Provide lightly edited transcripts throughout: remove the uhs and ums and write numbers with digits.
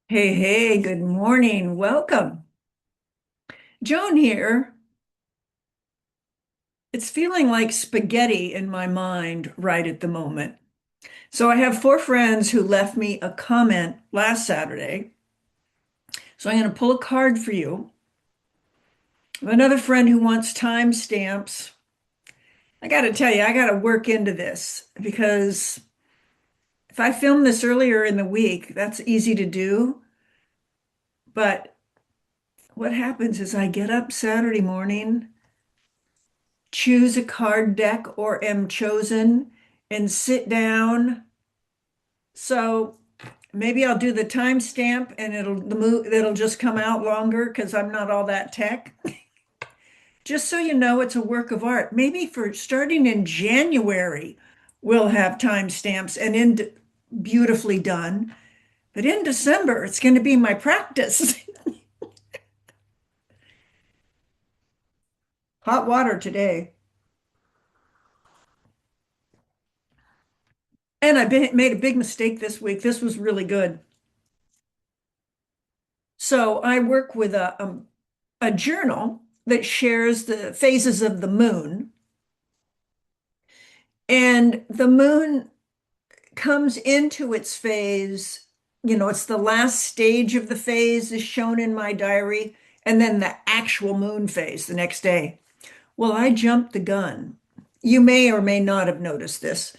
Hey, hey, good morning. Welcome. Joan here. It's feeling like spaghetti in my mind right at the moment. So I have four friends who left me a comment last Saturday. So I'm going to pull a card for you. Another friend who wants timestamps. I got to tell you, I got to work into this because if I filmed this earlier in the week, that's easy to do. But what happens is I get up Saturday morning, choose a card deck or am chosen and sit down. So maybe I'll do the timestamp and it'll just come out longer because I'm not all that tech. Just so you know, it's a work of art. Maybe for starting in January, we'll have timestamps and in beautifully done. But in December, it's going to be my practice. Hot water today. And made a big mistake this week. This was really good. So I work with a journal that shares the phases of the moon. And the moon comes into its phase, it's the last stage of the phase is shown in my diary, and then the actual moon phase the next day. Well, I jumped the gun. You may or may not have noticed this,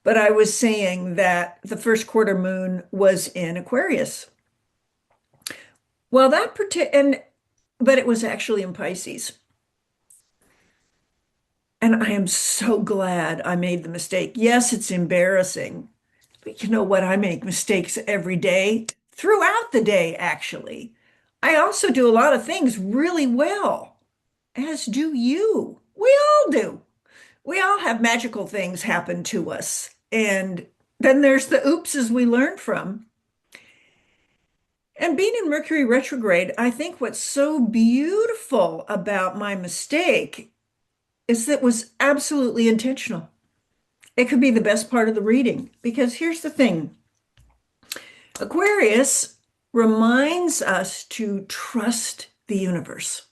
but I was saying that the first quarter moon was in Aquarius. Well, but it was actually in Pisces. And I am so glad I made the mistake. Yes, it's embarrassing, but you know what? I make mistakes every day, throughout the day, actually. I also do a lot of things really well, as do you. We all do. We all have magical things happen to us. And then there's the oopses we learn from. And being in Mercury retrograde, I think what's so beautiful about my mistake is that it was absolutely intentional. It could be the best part of the reading because here's the thing. Aquarius reminds us to trust the universe.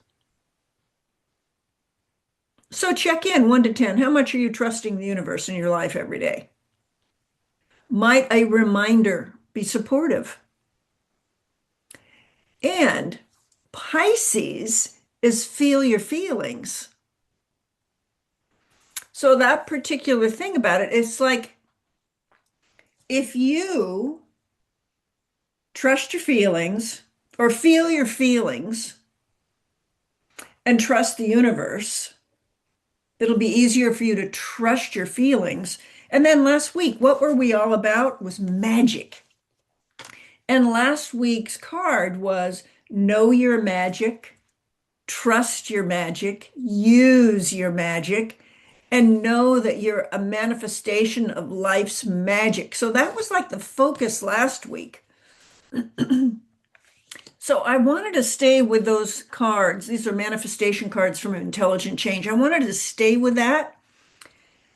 So check in 1 to 10. How much are you trusting the universe in your life every day? Might a reminder be supportive? And Pisces is feel your feelings. So that particular thing about it, it's like if you trust your feelings or feel your feelings and trust the universe, it'll be easier for you to trust your feelings. And then last week, what were we all about was magic. And last week's card was know your magic, trust your magic, use your magic, and know that you're a manifestation of life's magic. So that was like the focus last week. So I wanted to stay with those cards. These are manifestation cards from Intelligent Change. I wanted to stay with that.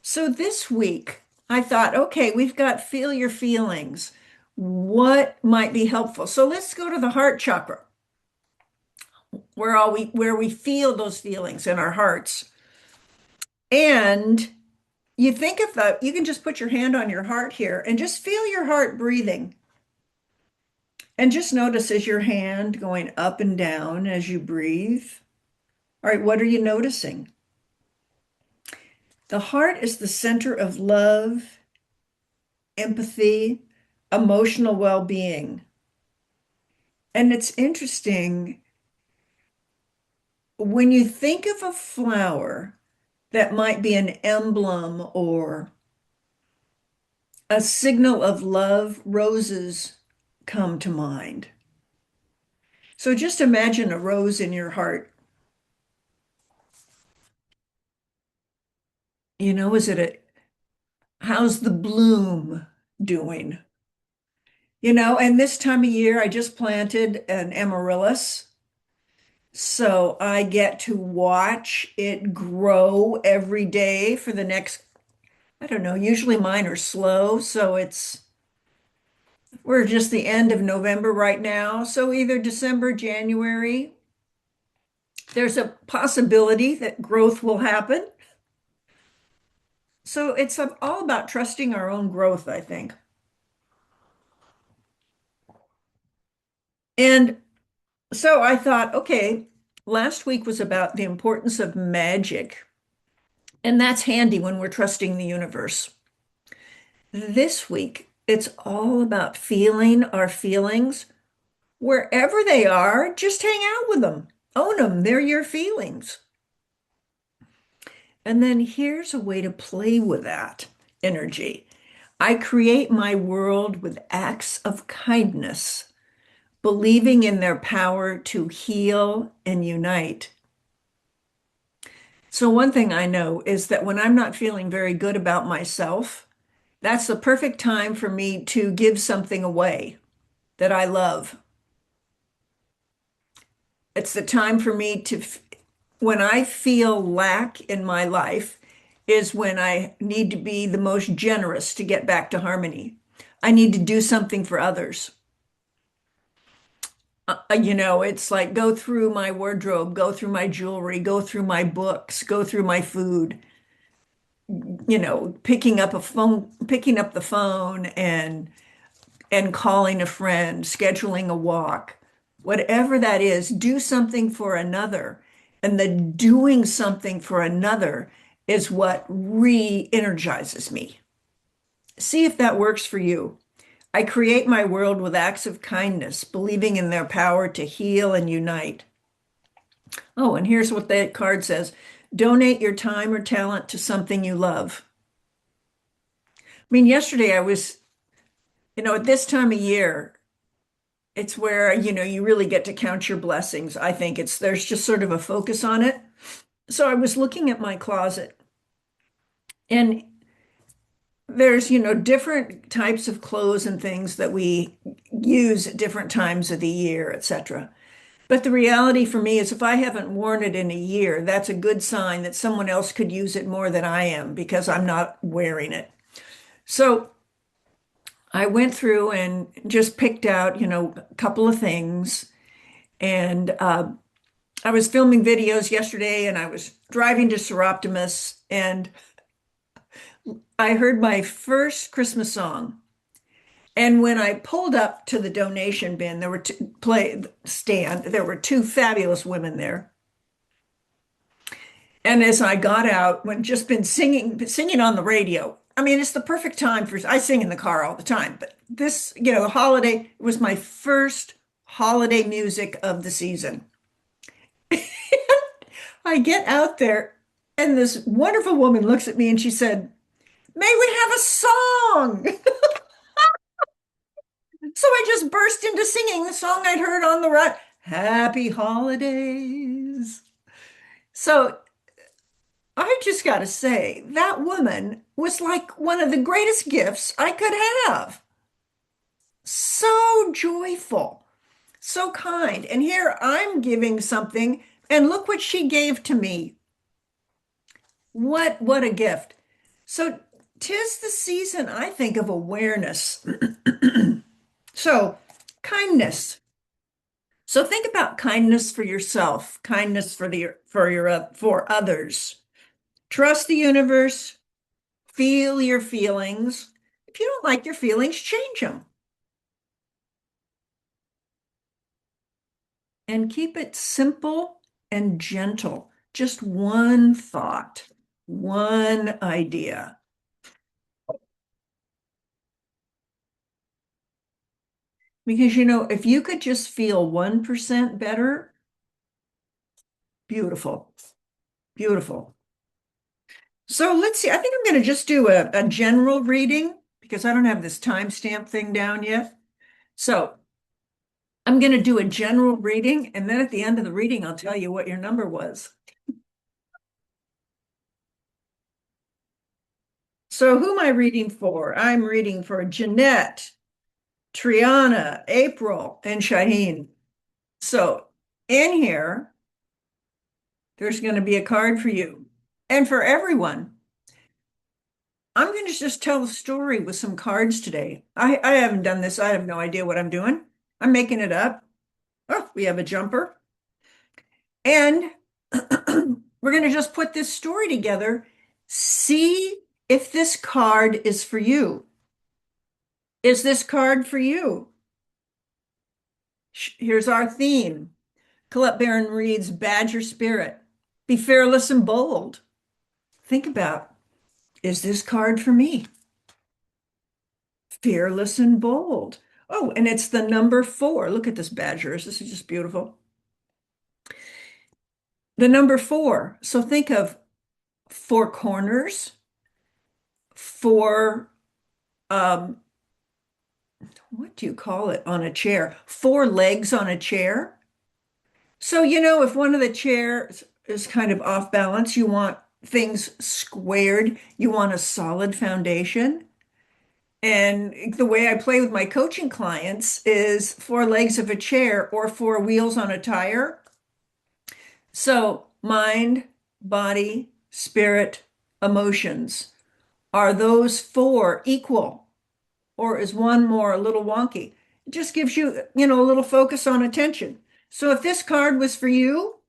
So this week, I thought, okay, we've got feel your feelings. What might be helpful? So let's go to the heart chakra, where we feel those feelings in our hearts. And you think of you can just put your hand on your heart here and just feel your heart breathing. And just notice as your hand going up and down as you breathe. All right, what are you noticing? The heart is the center of love, empathy, emotional well-being. And it's interesting when you think of a flower that might be an emblem or a signal of love, roses come to mind. So just imagine a rose in your heart. Is it how's the bloom doing? And this time of year, I just planted an amaryllis. So I get to watch it grow every day for the next, I don't know, usually mine are slow. So it's We're just the end of November right now. So either December, January, there's a possibility that growth will happen. So it's all about trusting our own growth, I think. And so I thought, okay, last week was about the importance of magic. And that's handy when we're trusting the universe. This week, it's all about feeling our feelings wherever they are. Just hang out with them, own them. They're your feelings. And then here's a way to play with that energy. I create my world with acts of kindness, believing in their power to heal and unite. So, one thing I know is that when I'm not feeling very good about myself, that's the perfect time for me to give something away that I love. It's the time for me to, when I feel lack in my life, is when I need to be the most generous to get back to harmony. I need to do something for others. It's like go through my wardrobe, go through my jewelry, go through my books, go through my food, picking up the phone and calling a friend, scheduling a walk, whatever that is, do something for another. And the doing something for another is what re-energizes me. See if that works for you. I create my world with acts of kindness, believing in their power to heal and unite. Oh, and here's what that card says. Donate your time or talent to something you love. I mean, yesterday I was, at this time of year, it's where, you really get to count your blessings. I think there's just sort of a focus on it. So I was looking at my closet and there's, different types of clothes and things that we use at different times of the year, etc. But the reality for me is if I haven't worn it in a year, that's a good sign that someone else could use it more than I am because I'm not wearing it. So I went through and just picked out, a couple of things. And I was filming videos yesterday and I was driving to Seroptimus and I heard my first Christmas song. And when I pulled up to the donation bin, there were there were two fabulous women there. And as I got out, when just been singing on the radio. I mean, it's the perfect time I sing in the car all the time, but this, the holiday was my first holiday music of the season. I get out there and this wonderful woman looks at me and she said, "May we have a song?" So I just burst into singing the song I'd heard on the run, Happy Holidays. So I just got to say, that woman was like one of the greatest gifts I could have. So joyful, so kind. And here I'm giving something, and look what she gave to me. What a gift. So 'tis the season, I think, of awareness. So kindness. So think about kindness for yourself, kindness for others. Trust the universe, feel your feelings. If you don't like your feelings, change them. And keep it simple and gentle. Just one thought, one idea. Because, if you could just feel 1% better, beautiful, beautiful. So let's see. I think I'm going to just do a general reading because I don't have this timestamp thing down yet. So I'm going to do a general reading, and then at the end of the reading, I'll tell you what your number was. So who am I reading for? I'm reading for Jeanette, Triana, April, and Shaheen. So in here, there's going to be a card for you and for everyone. I'm going to just tell a story with some cards today. I haven't done this. I have no idea what I'm doing. I'm making it up. Oh, we have a jumper. And we're going to just put this story together. See if this card is for you. Is this card for you? Here's our theme. Colette Baron-Reid's Badger Spirit. Be fearless and bold. Think about, is this card for me? Fearless and bold. Oh, and it's the number 4. Look at this badger. This is just beautiful. The number 4. So think of 4 corners, 4, what do you call it on a chair? 4 legs on a chair. So, if one of the chairs is kind of off balance, you want things squared, you want a solid foundation. And the way I play with my coaching clients is 4 legs of a chair or 4 wheels on a tire. So, mind, body, spirit, emotions. Are those 4 equal? Or is one more a little wonky? It just gives you, a little focus on attention. So if this card was for you,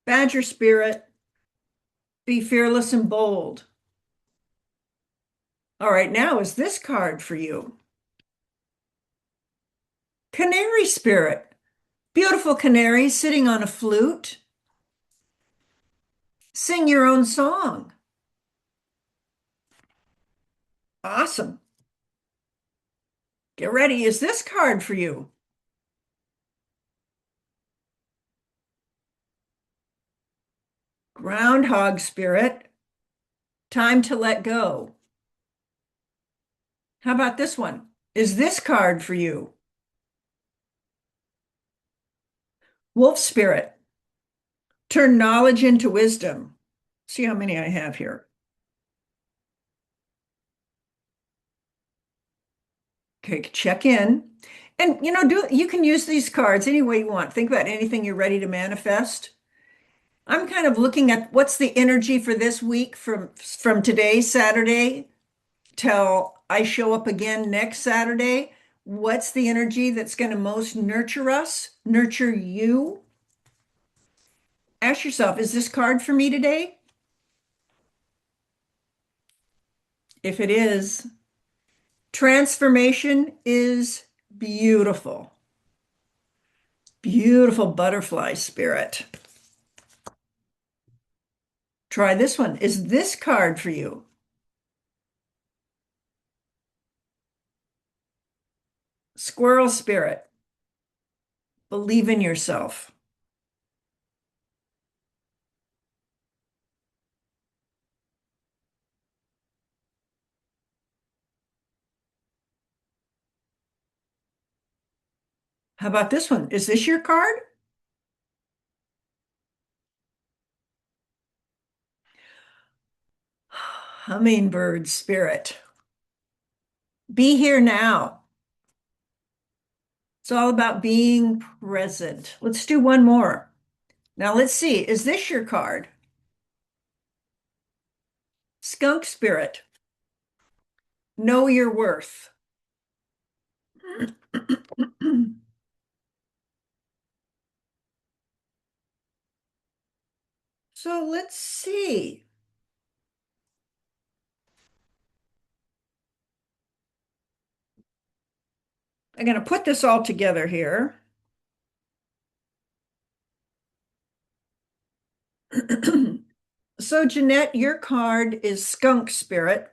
Badger Spirit, be fearless and bold. All right, now is this card for you? Canary Spirit, beautiful canary sitting on a flute. Sing your own song. Awesome. Get ready. Is this card for you? Groundhog Spirit, time to let go. How about this one? Is this card for you? Wolf Spirit, turn knowledge into wisdom. See how many I have here. Okay, check in. And you can use these cards any way you want. Think about anything you're ready to manifest. I'm kind of looking at what's the energy for this week from today, Saturday, till I show up again next Saturday. What's the energy that's going to most nurture us, nurture you? Ask yourself, is this card for me today? If it is, transformation is beautiful. Beautiful butterfly spirit. Try this one. Is this card for you? Squirrel spirit. Believe in yourself. How about this one? Is this your card? Hummingbird spirit. Be here now. It's all about being present. Let's do one more. Now let's see. Is this your card? Skunk spirit. Know your worth. So let's see. I'm going to put this all together here. So, Jeanette, your card is Skunk Spirit.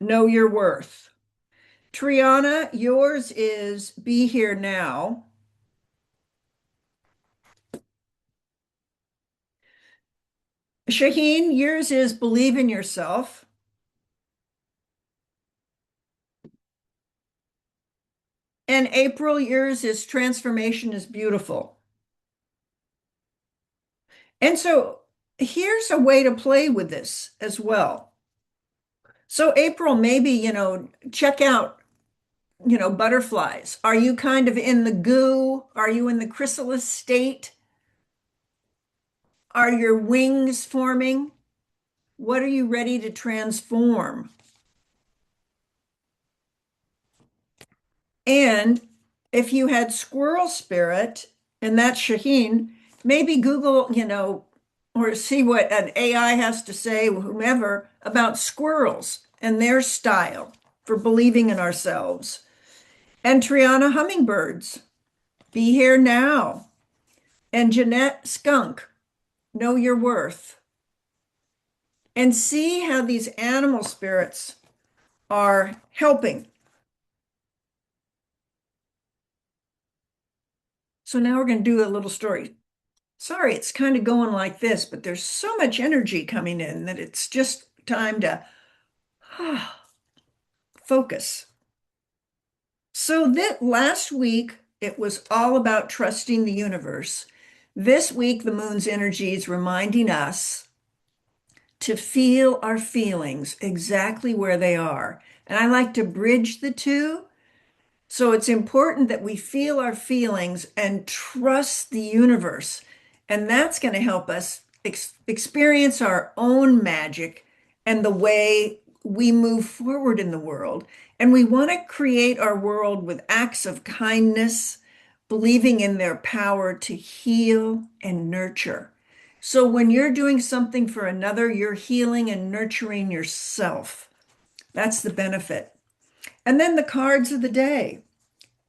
Know your worth. Triana, yours is Be Here Now. Shaheen, yours is Believe in Yourself. And April, yours is Transformation is Beautiful. And so here's a way to play with this as well. So April, maybe, check out, butterflies. Are you kind of in the goo? Are you in the chrysalis state? Are your wings forming? What are you ready to transform? And if you had squirrel spirit, and that's Shaheen, maybe Google, or see what an AI has to say, whomever, about squirrels and their style for believing in ourselves. And Triana hummingbirds, be here now. And Jeanette skunk, know your worth. And see how these animal spirits are helping. So now we're going to do a little story. Sorry, it's kind of going like this, but there's so much energy coming in that it's just time to focus. So that last week, it was all about trusting the universe. This week, the moon's energy is reminding us to feel our feelings exactly where they are. And I like to bridge the two. So it's important that we feel our feelings and trust the universe. And that's going to help us experience our own magic and the way we move forward in the world. And we want to create our world with acts of kindness, believing in their power to heal and nurture. So when you're doing something for another, you're healing and nurturing yourself. That's the benefit. And then the cards of the day.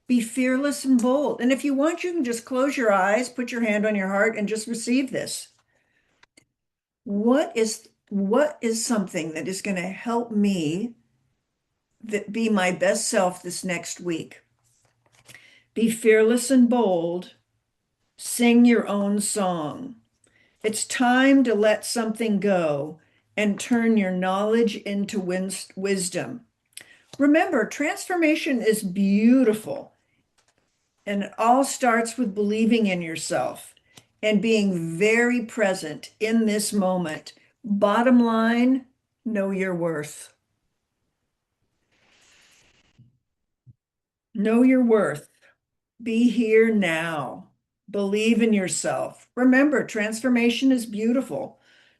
Be fearless and bold. And if you want, you can just close your eyes, put your hand on your heart, and just receive this. What is something that is going to help me be my best self this next week? Be fearless and bold. Sing your own song. It's time to let something go and turn your knowledge into wisdom. Remember, transformation is beautiful. And it all starts with believing in yourself and being very present in this moment. Bottom line, know your worth. Know your worth. Be here now. Believe in yourself. Remember, transformation is beautiful.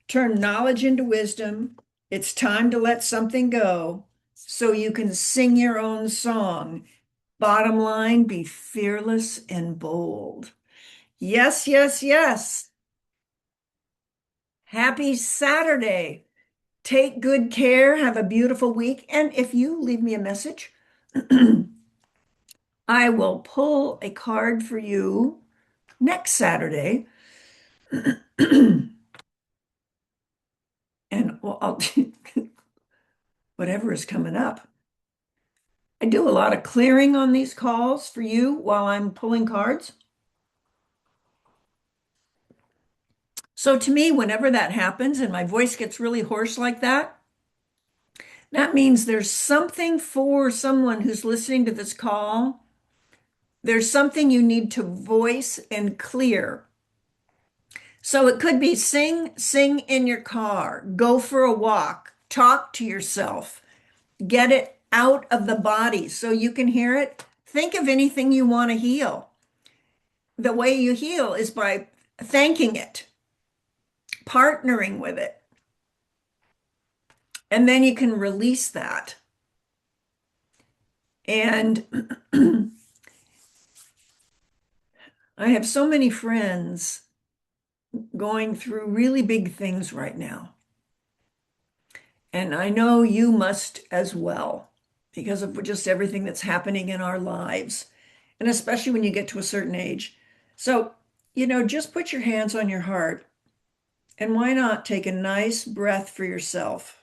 Turn knowledge into wisdom. It's time to let something go so you can sing your own song. Bottom line, be fearless and bold. Yes, yes, yes. Happy Saturday. Take good care. Have a beautiful week. And if you leave me a message, I will pull a card for you next Saturday. And well, I'll whatever is coming up. I do a lot of clearing on these calls for you while I'm pulling cards. So to me, whenever that happens and my voice gets really hoarse like that, that means there's something for someone who's listening to this call. There's something you need to voice and clear. So it could be sing in your car, go for a walk, talk to yourself, get it out of the body so you can hear it. Think of anything you want to heal. The way you heal is by thanking it, partnering with it, and then you can release that. And I have so many friends going through really big things right now. And I know you must as well because of just everything that's happening in our lives, and especially when you get to a certain age. So, just put your hands on your heart and why not take a nice breath for yourself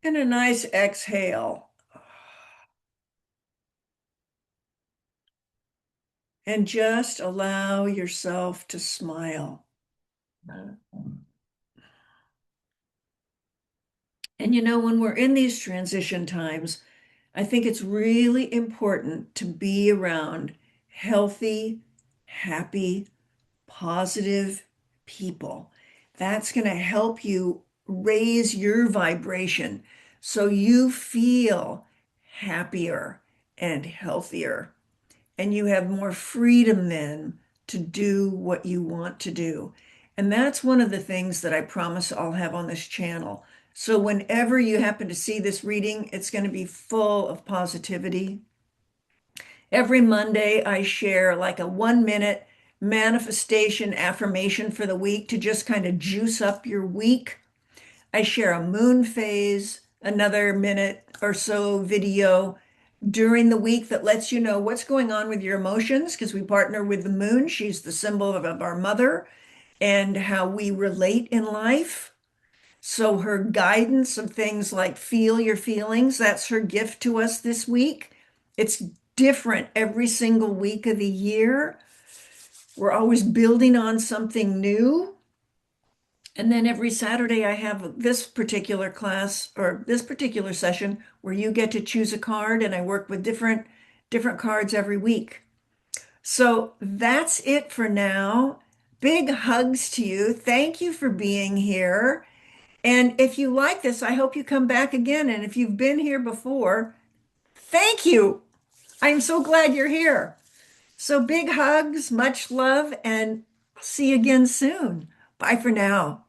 and a nice exhale and just allow yourself to smile. And when we're in these transition times, I think it's really important to be around healthy, happy, positive people. That's going to help you raise your vibration so you feel happier and healthier. And you have more freedom then to do what you want to do. And that's one of the things that I promise I'll have on this channel. So whenever you happen to see this reading, it's going to be full of positivity. Every Monday, I share like a 1 minute manifestation affirmation for the week to just kind of juice up your week. I share a moon phase, another minute or so video during the week that lets you know what's going on with your emotions because we partner with the moon. She's the symbol of our mother and how we relate in life. So her guidance of things like feel your feelings, that's her gift to us this week. It's different every single week of the year. We're always building on something new. And then every Saturday, I have this particular class or this particular session where you get to choose a card, and I work with different cards every week. So that's it for now. Big hugs to you. Thank you for being here. And if you like this, I hope you come back again. And if you've been here before, thank you. I'm so glad you're here. So big hugs, much love, and see you again soon. Bye for now.